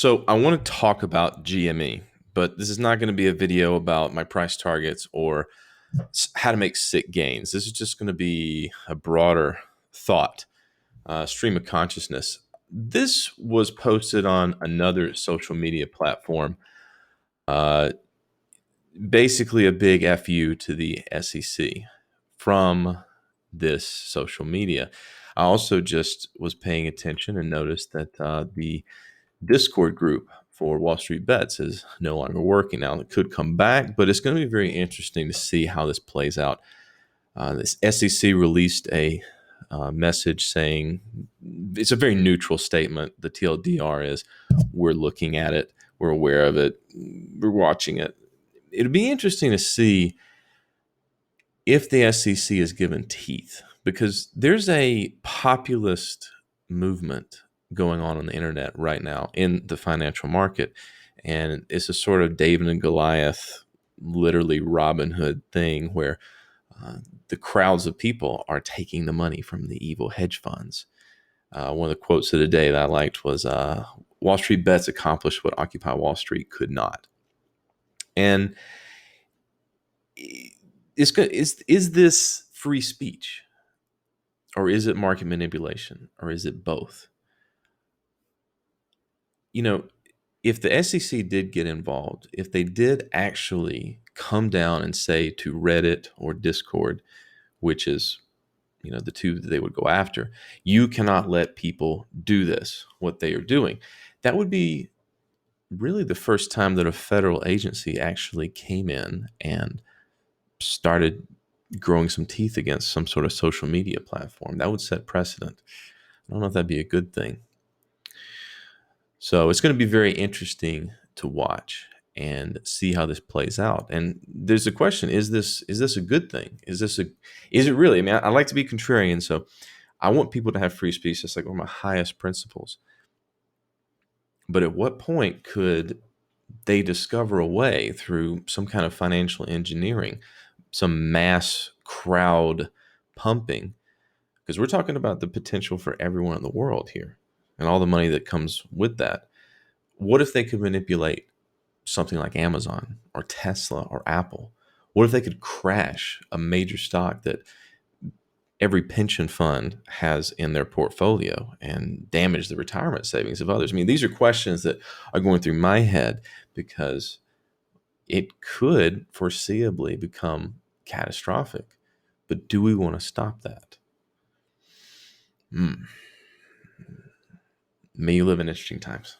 So I want to talk about GME, but this is not going to be a video about my price targets or how to make sick gains. This is just going to be a broader thought, stream of consciousness. This was posted on another social media platform. Uh, Basically, a big FU to the SEC from this social media. I also just was paying attention and noticed that the Discord group for Wall Street Bets is no longer working now. It could come back, but it's going to be very interesting to see how this plays out. This SEC released a message saying it's a very neutral statement. The TLDR is we're looking at it, we're aware of it, we're watching it. It'll be interesting to see if the SEC is given teeth because there's a populist movement going on the internet right now in the financial market. And it's a sort of David and Goliath, literally Robin Hood thing where the crowds of people are taking the money from the evil hedge funds. One of the quotes of the day that I liked was Wall Street Bets accomplished what Occupy Wall Street could not. And is this free speech? Or is it market manipulation? Or is it both? If the SEC did get involved, if they did actually come down and say to Reddit or Discord, which is, the two that they would go after, you cannot let people do this, what they are doing, that would be really the first time that a federal agency actually came in and started growing some teeth against some sort of social media platform. That would set precedent. I don't know if that'd be a good thing. So it's going to be very interesting to watch and see how this plays out. And there's a question: is this a good thing? Is it really? I mean, I like to be contrarian, so I want people to have free speech. That's like one of my highest principles. But at what point could they discover a way through some kind of financial engineering, some mass crowd pumping? Because we're talking about the potential for everyone in the world here and all the money that comes with that. What if they could manipulate something like Amazon or Tesla or Apple? What if they could crash a major stock that every pension fund has in their portfolio and damage the retirement savings of others? I mean, these are questions that are going through my head because it could foreseeably become catastrophic. But do we want to stop that? May you live in interesting times.